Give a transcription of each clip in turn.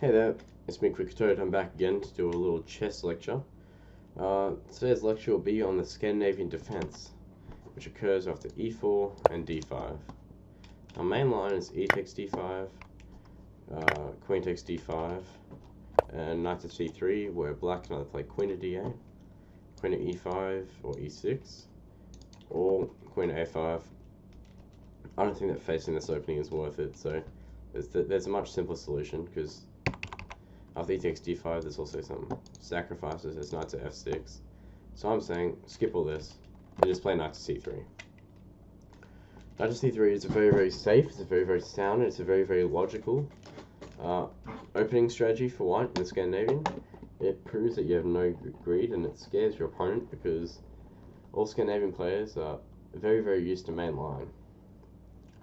Hey there, it's me, Quick Toad. I'm back again to do a little chess lecture. Today's lecture will be on the Scandinavian Defense, which occurs after e4 and d5. Our main line is e takes d5, queen takes d5, and knight to c3, where black can either play queen to d8, queen to e5 or e6, or queen to a5. I don't think that facing this opening is worth it, so there's a much simpler solution, because after e takes d5, there's also some sacrifices. There's knight to f6. So I'm saying skip all this and just play knight to c3. Knight to c3 is very, very safe. It's a very, very sound. And it's a very, very logical opening strategy for white in the Scandinavian. It proves that you have no greed, and it scares your opponent, because all Scandinavian players are very, very used to main line.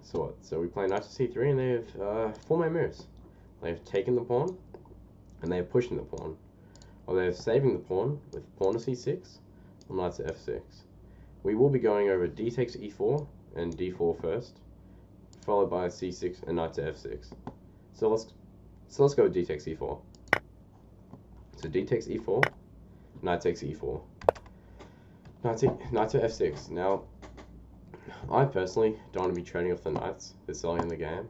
So what? So we play knight to c3, and they have four main moves. They have taken the pawn, and they are pushing the pawn, or they are saving the pawn with pawn to c6 or knight to f6. We will be going over d takes e4 and d4 first, followed by c6 and knight to f6. So let's go with d takes e4. So d takes e4, knight takes e4, knight to f6. Now, I personally don't want to be trading off the knights this early in the game,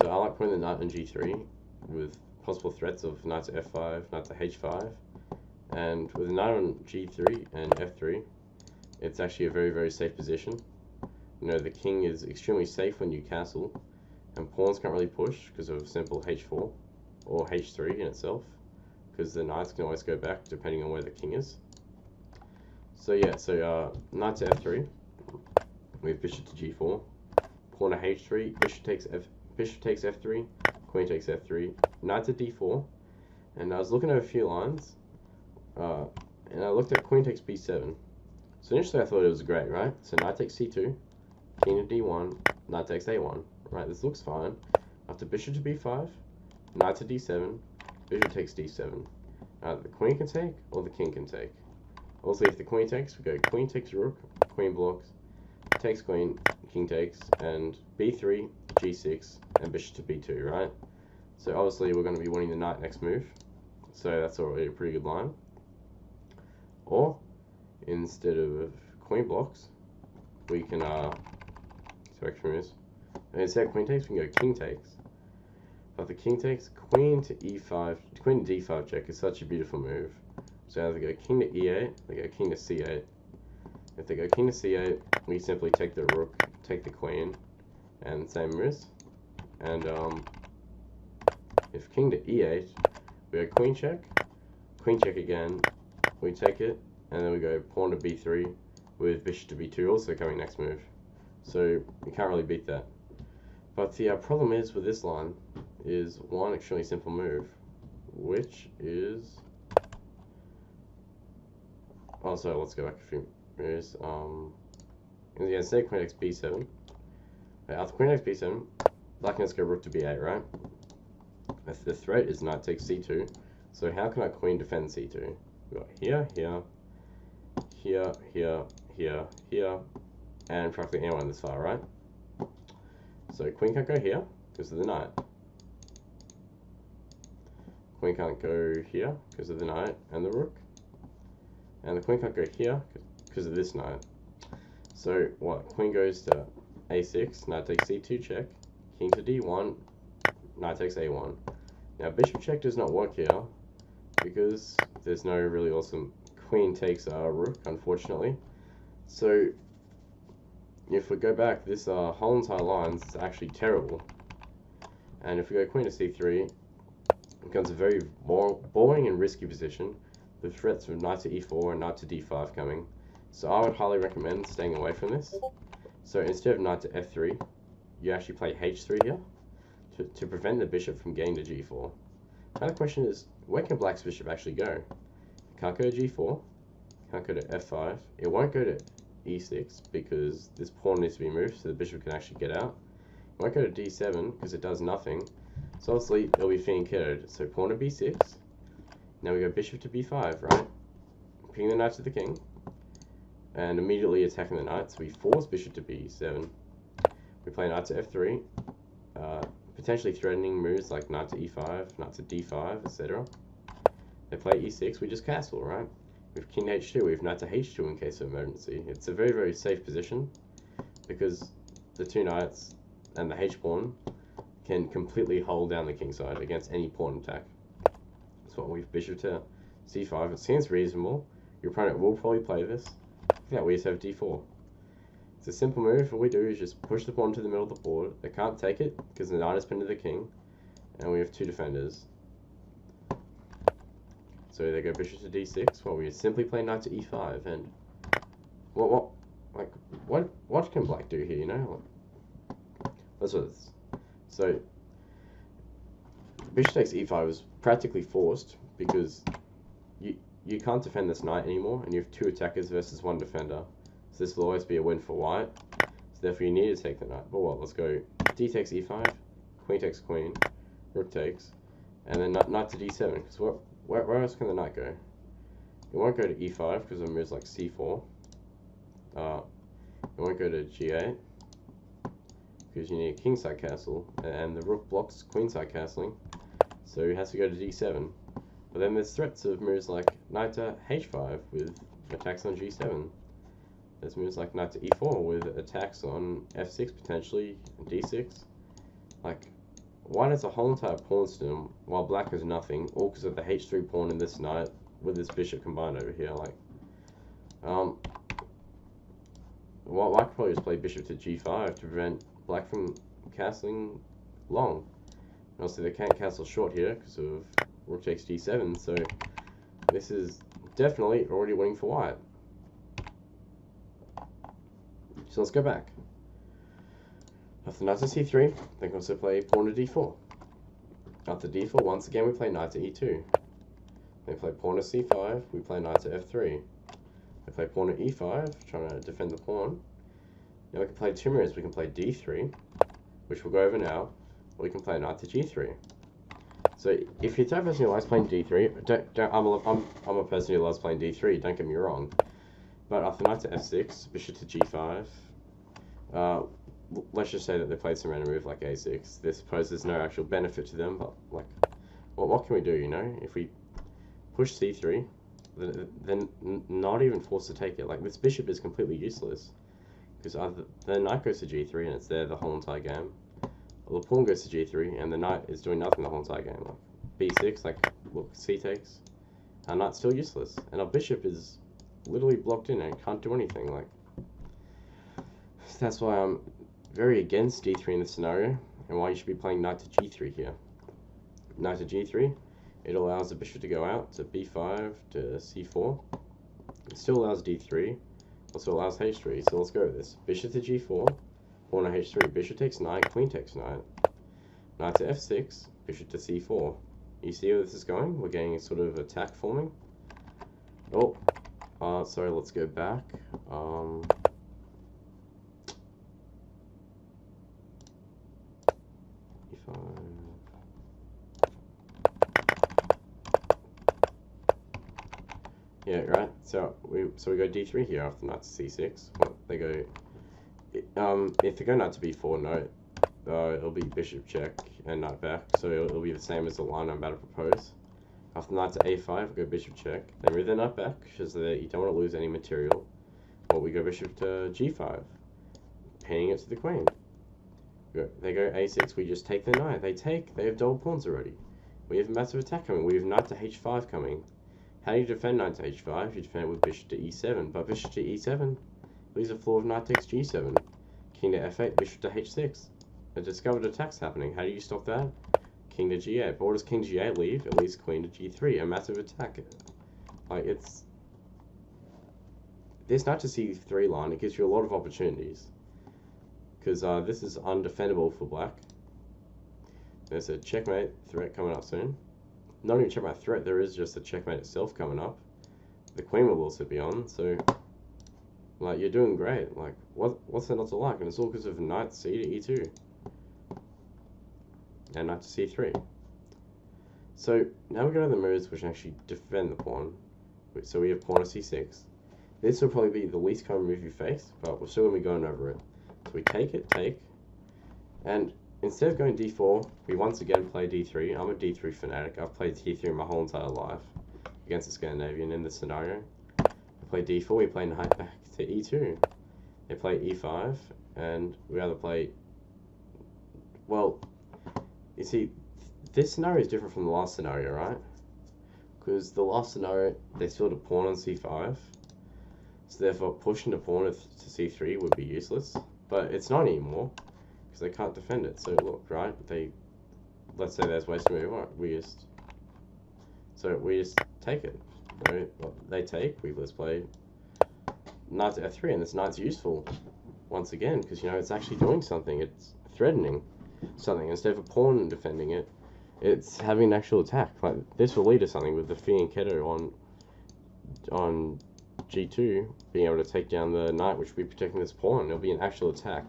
so I like putting the knight on g3 with possible threats of knight to f5, knight to h5, and with a knight on g3 and f3, it's actually a very, very safe position. You know, the king is extremely safe when you castle, and pawns can't really push because of simple h4 or h3 in itself, because the knights can always go back depending on where the king is. So yeah, knight to f3, we have bishop to g4, pawn to h3, bishop takes f3, queen takes f3, knight to d4, and I was looking at a few lines, and I looked at queen takes b7. So initially I thought it was great, right? So knight takes c2, king to d1, knight takes a1, right? This looks fine. After bishop to b5, knight to d7, bishop takes d7. Now the queen can take, or the king can take. Also, if the queen takes, we go queen takes rook, queen blocks, takes queen, king takes, and b3, g6, and bishop to b2, right? So obviously we're going to be winning the knight next move, so that's already a pretty good line. Or, instead of queen blocks, we can, instead of queen takes, we can go king takes. But the king takes, queen to e5, queen to d5 check is such a beautiful move. So either go king to e8, they go king to c8. If they go king to c8, we simply take the rook, take the queen, and same moves. And if king to e8, we go queen check again, we take it, and then we go pawn to b3 with bishop to b2 also coming next move. So you can't really beat that. But the problem is with this line is one extremely simple move, which is, so let's go back a few moves. Yeah, say queen takes b7. After queen takes b7, black has to go rook to b8, right? The threat is knight takes c2. So how can our queen defend c2? We got here, here, and practically anyone this far, right? So queen can't go here because of the knight. Queen can't go here because of the knight and the rook. And the queen can't go here because of this knight. So what? Queen goes to a6, knight takes c2 check, king to d1, knight takes a1. Now bishop check does not work here because there's no really awesome queen takes rook, unfortunately. So if we go back, this whole entire line is actually terrible. And if we go queen to c3, it becomes a very boring and risky position, with threats of knight to e4 and knight to d5 coming. So I would highly recommend staying away from this. So instead of knight to f3, you actually play h3 here to prevent the bishop from getting to g4. Now the question is, where can black's bishop actually go? It can't go to g4, can't go to f5, it won't go to e6 because this pawn needs to be moved so the bishop can actually get out. It won't go to d7 because it does nothing. So obviously it'll be fiend killed. So pawn to b6. Now we go bishop to b5, right? Ping the knight to the king, and immediately attacking the knight. So we force bishop to b7. We play knight to f3, potentially threatening moves like knight to e5, knight to d5, etc. They play e6, we just castle, right? We have king to h2, we have knight to h2 in case of emergency. It's a very, very safe position because the two knights and the h pawn can completely hold down the king side against any pawn attack. That's what we've bishop to c5. It seems reasonable. Your opponent will probably play this. Yeah, we just have d4. It's a simple move. All we do is just push the pawn to the middle of the board. They can't take it because the knight is pinned to the king, and we have two defenders. So they go bishop to d6. Well, we simply play knight to e5, and what can black do here? You know, that's what it's. So bishop takes e5 is practically forced because you can't defend this knight anymore, and you have two attackers versus one defender. So this will always be a win for white. So therefore you need to take the knight. But what? Let's go d takes e5, queen takes queen, rook takes, and then knight to d7. Because where else can the knight go? It won't go to e5 because of moves like c4. It won't go to g8 because you need a kingside castle, and the rook blocks queenside castling. So it has to go to d7. But then there's threats of moves like knight to h5 with attacks on g7. There's moves like knight to e4 with attacks on f6 potentially, and d6. Like, white has a whole entire pawn system while black has nothing, all because of the h3 pawn in this knight with this bishop combined over here. Like, white could probably just play bishop to g5 to prevent black from castling long. And also they can't castle short here because of rook takes d7, so this is definitely already winning for white. So let's go back. After knight to c3, they can also play pawn to d4. After d4, once again we play knight to e2. They play pawn to c5, we play knight to f3. They play pawn to e5, trying to defend the pawn. Now we can play two moves. We can play d3, which we'll go over now, or we can play knight to g3. So if you're the type of person who likes playing d3, I'm a person who loves playing d3, don't get me wrong. But after knight to f6, bishop to g5, let's just say that they played some random move like a6. This poses no actual benefit to them, but like, what can we do, you know? If we push c3, then not even forced to take it. Like, this bishop is completely useless because either the knight goes to g3 and it's there the whole entire game, or the pawn goes to g3 and the knight is doing nothing the whole entire game. Like b6, like, look, c takes, our knight's still useless, and our bishop is literally blocked in and can't do anything. Like, that's why I'm very against d3 in this scenario, and why you should be playing knight to g3 here. Knight to g3, it allows the bishop to go out to b5 to c4. It still allows d3, also allows h3. So let's go with this. Bishop to g4, pawn to h3, bishop takes knight, queen takes knight. Knight to f6, bishop to c4. You see where this is going? We're getting a sort of attack forming. Oh, sorry, let's go back. Yeah, right. So we go d3 here after knight to c6. Well, they go. If they go knight to b4, note it'll be bishop check and knight back. So it'll be the same as the line I'm about to propose. After knight to a5, we go bishop check. Then move the knight back because you don't want to lose any material. Or we go bishop to g5, pinning it to the queen. They go a6. We just take the knight. They have double pawns already. We have massive attack coming. We have knight to h5 coming. How do you defend knight to h5? You defend it with bishop to e7. But bishop to e7 leaves the floor of knight takes g7. King to f8, bishop to h6. A discovered attack's happening. How do you stop that? King to g8. But what does king to g8 leave? It leaves queen to g3. A massive attack. Like, it's... This knight to c3 line, it gives you a lot of opportunities. Because this is undefendable for black. There's a checkmate threat coming up soon. Not even checkmate threat, there is just a checkmate itself coming up. The queen will also be on, so like, you're doing great. Like, what's there not to like? And it's all because of knight c to e2 and knight to c3. So now we go to the moves which actually defend the pawn. So we have pawn to c6. This will probably be the least common move you face, but we're still going to be going over it. So we take, and instead of going d4, we once again play d3. I'm a d3 fanatic. I've played d3 my whole entire life against the Scandinavian in this scenario. We play d4, we play knight back to e2. They play e5, and we either play... Well, you see, this scenario is different from the last scenario, right? Because the last scenario, they still had a pawn on c5. So therefore, pushing the pawn to c3 would be useless. But it's not anymore, because they can't defend it. So look, right? Let's say there's ways to move. Right, we just take it. You know, they take. Let's play knight to f3, and this knight's useful once again because you know it's actually doing something. It's threatening something instead of a pawn defending it. It's having an actual attack. Like this will lead to something with the fianchetto on g2 being able to take down the knight, which will be protecting this pawn. It'll be an actual attack,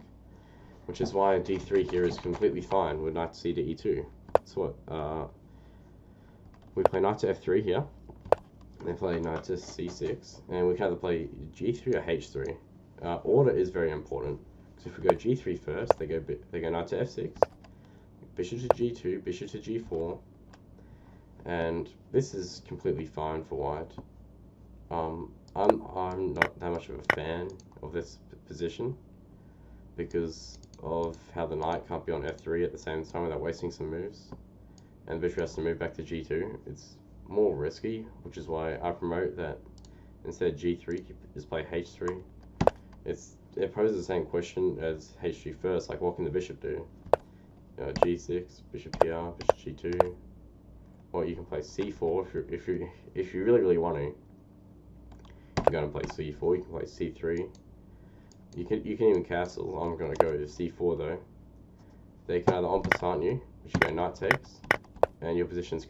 which is why d3 here is completely fine with knight to c to e2. So what we play knight to f3 here. They play knight to c6, and we can either play g3 or h3. Order is very important because if we go g3 first, they go knight to f6, bishop to g2, bishop to g4, and this is completely fine for white. I'm not that much of a fan of this position because of how the knight can't be on f3 at the same time without wasting some moves, and the bishop has to move back to g2. It's more risky, which is why I promote that instead of g3, just play h3. It poses the same question as h3 first, like what can the bishop do? G6, bishop here, bishop g2, or you can play c4 if you really want to. You're going to play c4. You can play c3. You can even castle. I'm going to go to c4 though. They can either en passant you, which you go knight takes, and your position's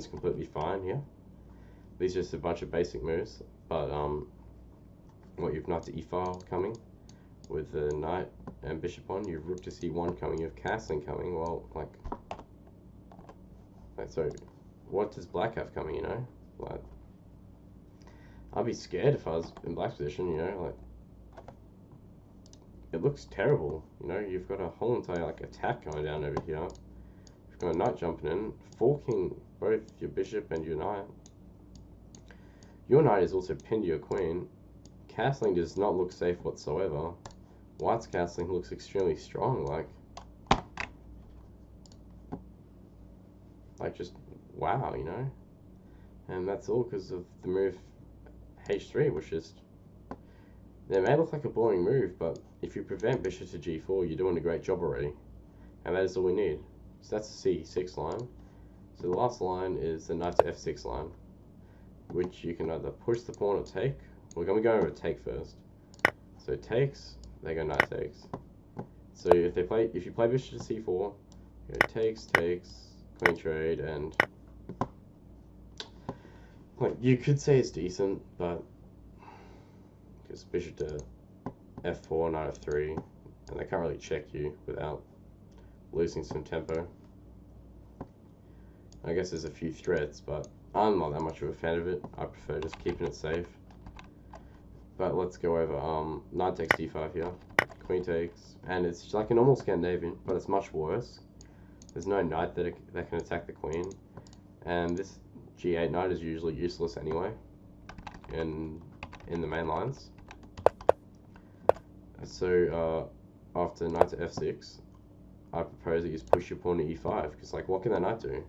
completely fine here. These are just a bunch of basic moves, but what you've knight to e5 coming with the knight and bishop on, you've rook to c1 coming, you have castling coming. Well, like so, what does black have coming? You know, like I'd be scared if I was in black's position. You know, like it looks terrible. You know, you've got a whole entire like attack going down over here. You've got a knight jumping in, forking both your bishop and your knight. Your knight is also pinned to your queen. Castling does not look safe whatsoever. White's castling looks extremely strong, like just wow, you know. And that's all because of the move h3, which is, it may look like a boring move, but if you prevent bishop to g4, you're doing a great job already, and that is all we need. So that's the c6 line. So the last line is the knight to f6 line, which you can either push the pawn or take. We're going to go over take first. So takes, they go knight takes. So if you play bishop to c4, go takes, queen trade, and like you could say it's decent, but because bishop to f4, knight f3, and they can't really check you without losing some tempo. I guess there's a few threats, but I'm not that much of a fan of it. I prefer just keeping it safe. But let's go over knight takes d5 here, queen takes, and it's like a normal Scandinavian, but it's much worse. There's no knight that can attack the queen, and this g8 knight is usually useless anyway in the main lines. So after knight to f6, I propose that you just push your pawn to e5, because like what can that knight do? You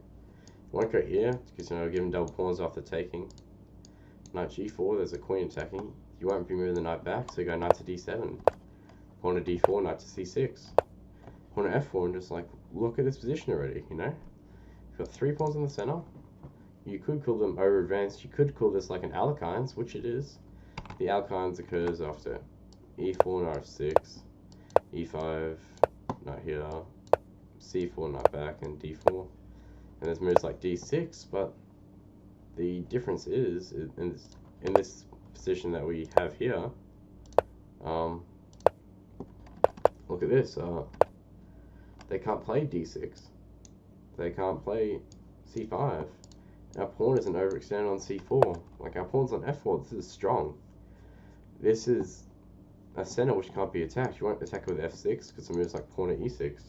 won't go here, because you know, give him double pawns after taking. Knight g4, there's a queen attacking. You won't be moving the knight back, so you go knight to d7. Pawn to d4, knight to c6. Pawn to f4, and just like, look at this position already, you know? You've got 3 pawns in the center. You could call them over advanced. You could call this like an Alekhine's, which it is. The Alekhine's occurs after e4, knight f6, e5, knight here, c4, knight back, and d4. And there's moves like d6, but the difference is in this position that we have here. Look at this. They can't play d6. They can't play c5. Our pawn isn't overextended on c4. Like our pawn's on f4. This is strong. This is a center which can't be attacked. You won't attack with f6 because it moves like pawn at e6.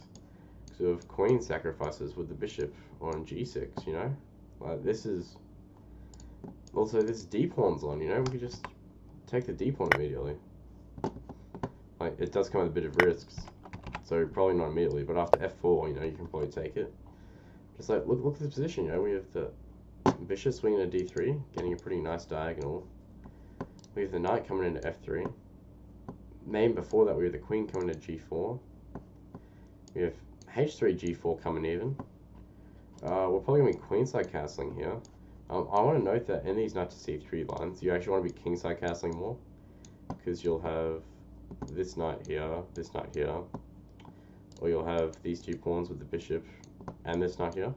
Because of queen sacrifices with the bishop on g6, you know? Like, this is... Also, this d pawn's on, you know? We could just take the d pawn immediately. Like, it does come with a bit of risks, so probably not immediately, but after f4, you know, you can probably take it. Just like, look at the position, you know? We have the bishop swinging to d3, getting a pretty nice diagonal. We have the knight coming into f3. Maybe before that, we have the queen coming to g4. We have h3, g4 coming even. We're probably going to be queenside castling here. I want to note that in these knight to c3 lines, you actually want to be kingside castling more, because you'll have this knight here, or you'll have these two pawns with the bishop and this knight here.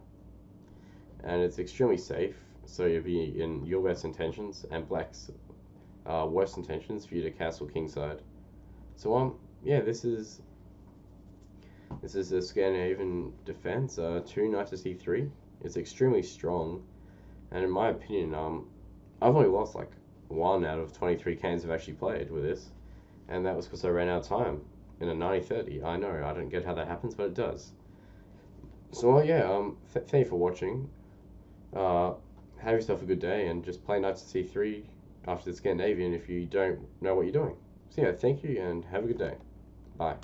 And it's extremely safe, so you'll be in your best intentions and black's worst intentions for you to castle kingside. So yeah, this is the Scandinavian Defense. 2 knight to c3. It's extremely strong, and in my opinion, I've only lost like 1 out of 23 games I've actually played with this, and that was because I ran out of time in a 90-30. I know, I don't get how that happens, but it does. So yeah, thank you for watching. Have yourself a good day, and just play knight to c3 after the Scandinavian if you don't know what you're doing. So yeah, thank you and have a good day. Bye.